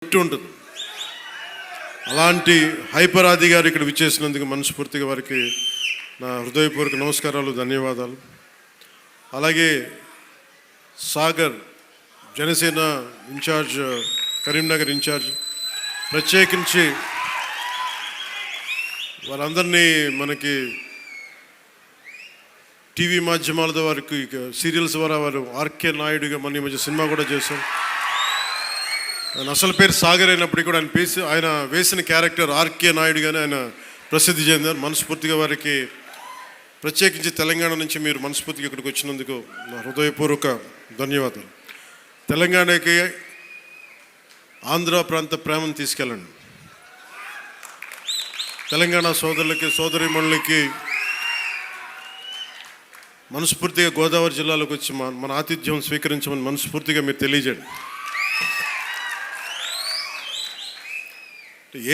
ఉంటుంది. అలాంటి హైపరాది గారు ఇక్కడ విచ్చేసినందుకు మనస్ఫూర్తిగా వారికి నా హృదయపూర్వక నమస్కారాలు, ధన్యవాదాలు. అలాగే సాగర్ జనసేన ఇన్ఛార్జ్, కరీంనగర్ ఇన్ఛార్జ్, ప్రత్యేకించి వారందరినీ మనకి టీవీ మాధ్యమాల ద్వారా, సీరియల్స్ ద్వారా వారు ఆర్కే నాయుడుగా మన మధ్య సినిమా కూడా చేశాం. ఆయన అసలు పేరు సాగర్ అయినప్పటికీ కూడా ఆయన వేసిన క్యారెక్టర్ ఆర్కే నాయుడుగానే ఆయన ప్రసిద్ధి చెందారు. మనస్ఫూర్తిగా వారికి, ప్రత్యేకించి తెలంగాణ నుంచి మీరు మనస్ఫూర్తిగా ఇక్కడికి వచ్చినందుకు నా హృదయపూర్వక ధన్యవాదాలు. తెలంగాణకి ఆంధ్ర ప్రాంత ప్రేమను తీసుకెళ్ళండి. తెలంగాణ సోదరులకి, సోదరీమణులకి మనస్ఫూర్తిగా గోదావరి జిల్లాలోకి వచ్చి మన ఆతిథ్యం స్వీకరించమని మనస్ఫూర్తిగా మీరు తెలియజేయండి.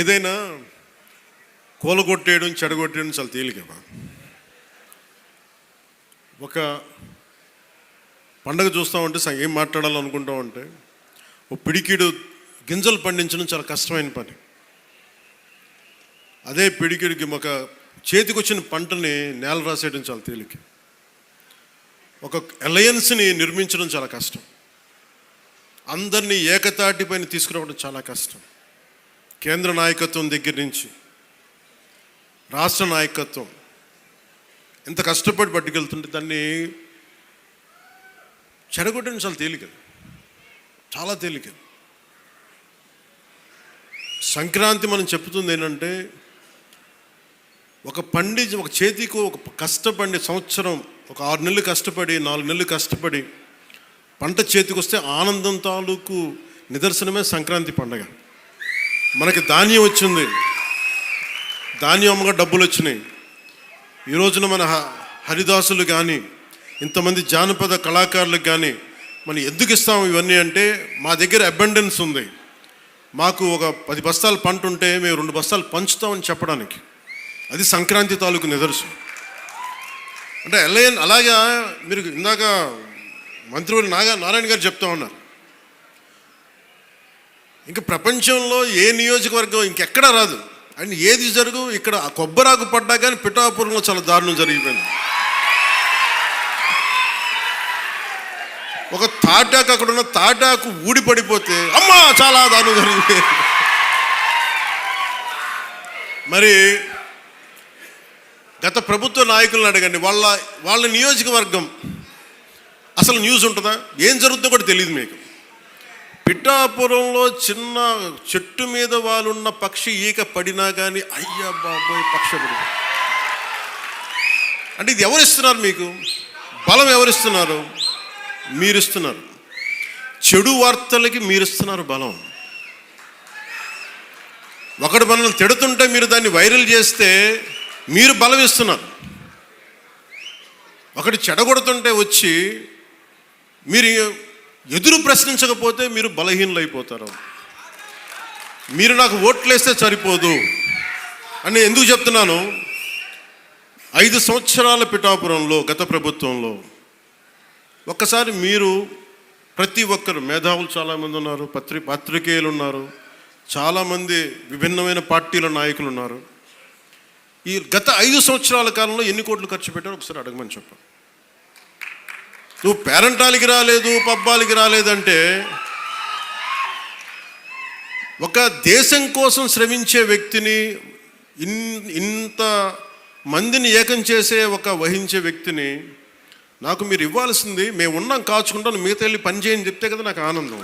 ఏదైనా కూలగొట్టేయడం, చెడగొట్టేయడం చాలా తేలిక. ఒక పండగ చూస్తూ ఉంటే ఏం మాట్లాడాలనుకుంటా ఉంటే, ఓ పిడికిడు గింజలు పండించడం చాలా కష్టమైన పని. అదే పిడికిడికి ఒక చేతికి వచ్చిన పంటని నేల రాసేయడం చాలా తేలిక. ఒక అలయన్స్ని నిర్మించడం చాలా కష్టం. అందరినీ ఏకతాటిపైన తీసుకురావడం చాలా కష్టం. కేంద్ర నాయకత్వం దగ్గర నుంచి రాష్ట్ర నాయకత్వం ఎంత కష్టపడి పట్టుకెళ్తుంటే దాన్ని చెడగొట్టడం చాలా తేలిక, చాలా తేలిక. సంక్రాంతి మనం చెప్తుంది ఏంటంటే, ఒక చేతికి ఒక కష్టపడి సంవత్సరం, ఒక 6 నెలలు కష్టపడి, 4 నెలలు కష్టపడి పంట చేతికి వస్తే ఆనందం తాలూకు నిదర్శనమే సంక్రాంతి పండగ. మనకి ధాన్యం వచ్చింది, ధాన్యం అమ్మగా డబ్బులు వచ్చినాయి. ఈ రోజున మన హరిదాసులు కానీ, ఇంతమంది జానపద కళాకారులకు కానీ మనం ఎందుకు ఇస్తాము ఇవన్నీ అంటే, మా దగ్గర అబండెన్స్ ఉంది. మాకు ఒక 10 బస్తాలు పంట ఉంటే మేము 2 బస్తాలు పంచుతామని చెప్పడానికి. అది సంక్రాంతి తాలూకు నిదర్శనం. అంటే అలాగా మీరు ఇందాక మంత్రివర్యులు నారాయణ గారు చెప్తా ఉన్నారు, ఇంకా ప్రపంచంలో ఏ నియోజకవర్గం ఇంకెక్కడా రాదు అండ్ ఏది జరుగు, ఇక్కడ కొబ్బరాకు పడ్డా కానీ పిఠాపురంలో చాలా దారుణం జరిగిపోయింది. ఒక తాటాకు, అక్కడ ఉన్న తాటాకు ఊడిపడిపోతే అమ్మా చాలా దారుణం జరిగిపోయింది. మరి గత ప్రభుత్వ నాయకులను అడగండి, వాళ్ళ నియోజకవర్గం అసలు న్యూస్ ఉంటుందా, ఏం జరుగుతుందో కూడా తెలియదు మీకు. పిఠాపురంలో చిన్న చెట్టు మీద వాళ్ళున్న పక్షి ఈక పడినా కానీ అయ్యా బాబోయ్ పక్షపడి. అంటే ఇది ఎవరిస్తున్నారు మీకు బలం? ఎవరిస్తున్నారు? మీరిస్తున్నారు. చెడు వార్తలకి మీరిస్తున్నారు బలం. ఒకడు మనల్ని తిడుతుంటే మీరు దాన్ని వైరల్ చేస్తే మీరు బలం ఇస్తున్నారు. ఒకటి చెడగొడుతుంటే వచ్చి మీరు ఎదురు ప్రశ్నించకపోతే మీరు బలహీనలు అయిపోతారు. మీరు నాకు ఓట్లేస్తే సరిపోదు అని ఎందుకు చెప్తున్నాను? 5 సంవత్సరాల పిఠాపురంలో గత ప్రభుత్వంలో ఒక్కసారి మీరు, ప్రతి ఒక్కరు మేధావులు చాలామంది ఉన్నారు, పత్రికేయులు ఉన్నారు, చాలామంది విభిన్నమైన పార్టీల నాయకులు ఉన్నారు. ఈ గత 5 సంవత్సరాల కాలంలో ఎన్ని కోట్లు ఖర్చు పెట్టారో ఒకసారి అడగమని చెప్పాను. నువ్వు పేరంటాలకి రాలేదు, పబ్బాలకి రాలేదంటే, ఒక దేశం కోసం శ్రమించే వ్యక్తిని, ఇంత మందిని ఏకం చేసే వహించే వ్యక్తిని నాకు మీరు ఇవ్వాల్సింది, మేము ఉన్నాం కాచుకుంటాను, మిగతా వెళ్ళి పని చేయని చెప్తే కదా నాకు ఆనందం.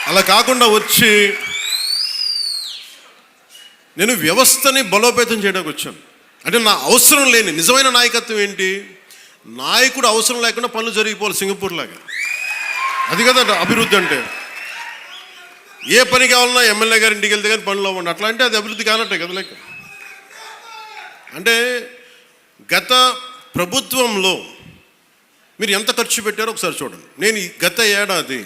అలా కాకుండా వచ్చి నేను వ్యవస్థని బలోపేతం చేయడానికి వచ్చాను. అంటే నా అవసరం లేని నిజమైన నాయకత్వం ఏంటి? నాయకుడు అవసరం లేకుండా పనులు జరిగిపోవాలి సింగపూర్ లాగా. అది కదా అభివృద్ధి అంటే. ఏ పని కావాలన్నా ఎమ్మెల్యే గారి ఇంటికి వెళ్తే కానీ పనులు అవ్వండి, అట్లా అంటే అది అభివృద్ధి కానట్టే కదా లెక్క. అంటే గత ప్రభుత్వంలో మీరు ఎంత ఖర్చు పెట్టారో ఒకసారి చూడండి. నేను గత ఏడాది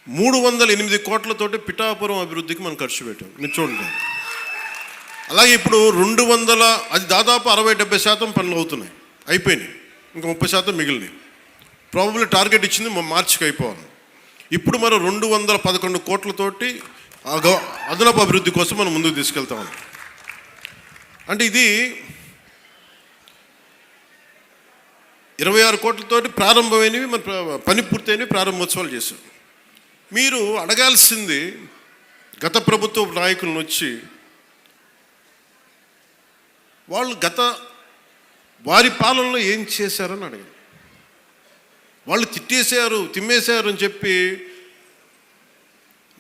308 కోట్లతోటి పిఠాపురం అభివృద్ధికి మనం ఖర్చు పెట్టాం, మీరు చూడండి. అలాగే ఇప్పుడు 200, అది దాదాపు 60-70% పనులు అవుతున్నాయి, అయిపోయినాయి. ఇంకా 30% మిగిలినాయి. ప్రాబబ్లీ టార్గెట్ ఇచ్చింది మార్చికి అయిపోవాలి. ఇప్పుడు మనం 211 కోట్లతోటి అదనపు అభివృద్ధి కోసం మనం ముందుకు తీసుకెళ్తాం. అంటే ఇది 26 కోట్లతోటి ప్రారంభమైనవి, మన పని పూర్తయినవి, ప్రారంభోత్సవాలు చేశాం. మీరు అడగాల్సింది గత ప్రభుత్వ నాయకులను వచ్చి, వాళ్ళు వారి పాలనలో ఏం చేశారని అడగాలి. వాళ్ళు తిమ్మేశారు అని చెప్పి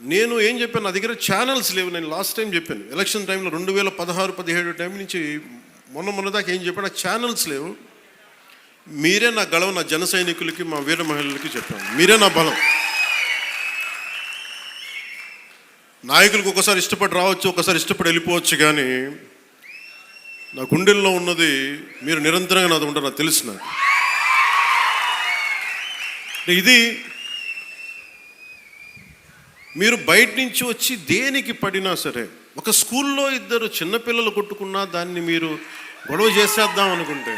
నేను ఏం చెప్పాను, నా దగ్గర ఛానల్స్ లేవు. నేను లాస్ట్ టైం చెప్పాను, ఎలక్షన్ టైంలో 2016-17 టైం నుంచి మొన్న దాకా ఏం చెప్పాను, నాకు ఛానల్స్ లేవు. మీరే నా గళవ, నా జన సైనికులకి, మా వీర మహిళలకి చెప్పాను, మీరే నా బలం. నాయకులకు ఒకసారి ఇష్టపడి రావచ్చు, ఒకసారి ఇష్టపడి వెళ్ళిపోవచ్చు, కానీ నా గుండెల్లో ఉన్నది మీరు నిరంతరంగా నాది ఉంటారు, నాకు తెలుసు. నాకు ఇది మీరు బయట నుంచి వచ్చి దేనికి పడినా సరే, ఒక స్కూల్లో 2 చిన్నపిల్లలు కొట్టుకున్నా దాన్ని మీరు గొడవ చేసేద్దాం అనుకుంటే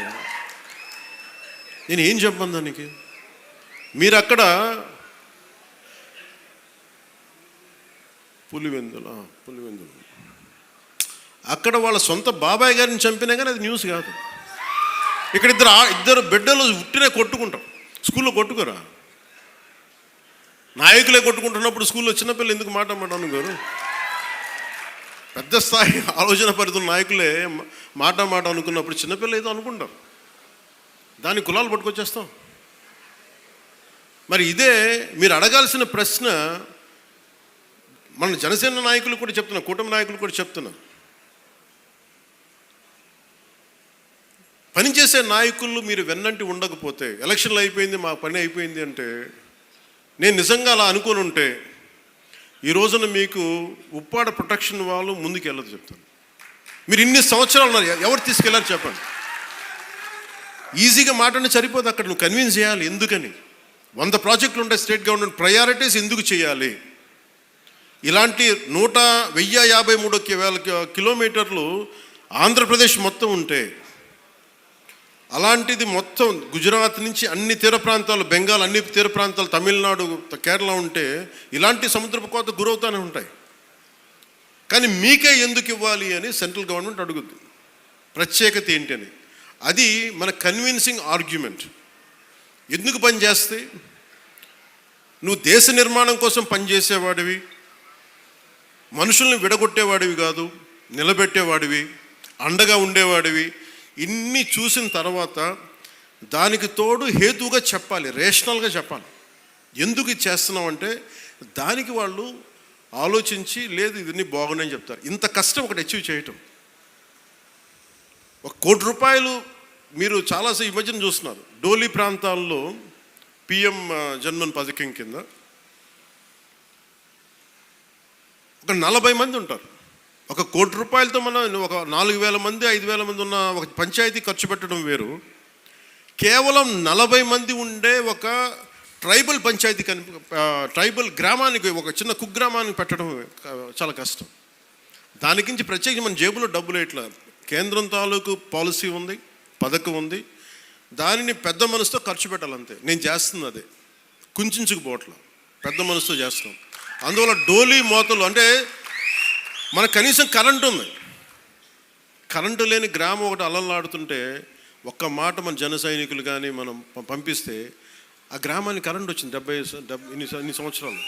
నేను ఏం చెప్పను దానికి. మీరు అక్కడ పులివెందులు అక్కడ వాళ్ళ సొంత బాబాయ్ గారిని చంపినా కానీ అది న్యూస్ కాదు. ఇక్కడ ఇద్దరు బిడ్డలు ఉట్టినే కొట్టుకుంటాం, స్కూల్లో కొట్టుకోరా. నాయకులే కొట్టుకుంటున్నప్పుడు స్కూల్లో చిన్నపిల్లలు ఎందుకు మాట అనుకోరు? పెద్ద స్థాయి ఆలోచన పరిధుల నాయకులే మాట అనుకున్నప్పుడు చిన్నపిల్లలు ఏదో అనుకుంటారు, దాని కులాలు పట్టుకొచ్చేస్తాం. మరి ఇదే మీరు అడగాల్సిన ప్రశ్న. మన జనసేన నాయకులు కూడా చెప్తున్నా, కూటమి నాయకులు కూడా చెప్తున్నా, పనిచేసే నాయకులు మీరు వెన్నంటి ఉండకపోతే, ఎలక్షన్లు అయిపోయింది మా పని అయిపోయింది అంటే, నేను నిజంగా అలా అనుకుని ఉంటే ఈ రోజున మీకు ఉప్పాడ ప్రొటెక్షన్ వాళ్ళు ముందుకు వెళ్ళదు చెప్తాను. మీరు ఇన్ని సంవత్సరాలు ఉన్నారు, ఎవరు తీసుకెళ్ళారు చెప్పండి. ఈజీగా మాట్లాడి సరిపోదు, అక్కడ నువ్వు కన్విన్స్ చేయాలి. ఎందుకని 100 ప్రాజెక్టులు ఉంటాయి స్టేట్ గవర్నమెంట్, ప్రయారిటీస్ ఎందుకు చేయాలి? ఇలాంటి 1053 కిలోమీటర్లు ఆంధ్రప్రదేశ్ మొత్తం ఉంటే, అలాంటిది మొత్తం గుజరాత్ నుంచి అన్ని తీర ప్రాంతాలు, బెంగాల్ అన్ని తీర ప్రాంతాలు, తమిళనాడు, కేరళ ఉంటే ఇలాంటి సముద్రపు కోత గురవుతూనే ఉంటాయి. కానీ మీకే ఎందుకు ఇవ్వాలి అని సెంట్రల్ గవర్నమెంట్ అడుగుద్ది. ప్రత్యేకత ఏంటి అని. అది మన కన్విన్సింగ్ ఆర్గ్యుమెంట్. ఎందుకు పనిచేస్తే, నువ్వు దేశ నిర్మాణం కోసం పనిచేసేవాడివి, మనుషుల్ని విడగొట్టేవాడివి కాదు, నిలబెట్టేవాడివి, అండగా ఉండేవాడివి. ఇన్ని చూసిన తర్వాత దానికి తోడు హేతువుగా చెప్పాలి, రేషనల్గా చెప్పాలి. ఎందుకు ఇది చేస్తున్నావు అంటే దానికి వాళ్ళు ఆలోచించి, లేదు ఇది బాగుందని చెప్తారు. ఇంత కష్టం ఒకటి అచీవ్ చేయటం. 1 కోటి రూపాయలు మీరు చాలాసేపు ఈ మధ్యన చూస్తున్నారు. డోలీ ప్రాంతాల్లో పిఎం జన్మన్ పథకం కింద ఒక 40 మంది ఉంటారు. 1 కోటి రూపాయలతో మనం ఒక 4,000 మంది 5,000 మంది ఉన్న ఒక పంచాయతీ ఖర్చు పెట్టడం వేరు. కేవలం 40 మంది ఉండే ఒక ట్రైబల్ పంచాయతీ ట్రైబల్ గ్రామానికి, ఒక చిన్న కుగ్రామానికి పెట్టడం చాలా కష్టం. దానికి ప్రత్యేకించి మన జేబులో డబ్బులు ఇట్లా కేంద్రం తాలూకు పాలసీ ఉంది, పథకం ఉంది, దానిని పెద్ద మనసుతో ఖర్చు పెట్టాలంతే. నేను చేస్తుంది అదే, కుంచుకుపోవట్ల పెద్ద మనసుతో చేస్తాం. అందువల్ల డోలీ మోతలు అంటే మనకు కనీసం కరెంటు ఉంది, కరెంటు లేని గ్రామం ఒకటి అలలాడుతుంటే ఒక్క మాట మన జన సైనికులు కానీ మనం పంపిస్తే ఆ గ్రామానికి కరెంట్ వచ్చింది 70 ఇన్ని సంవత్సరాలు.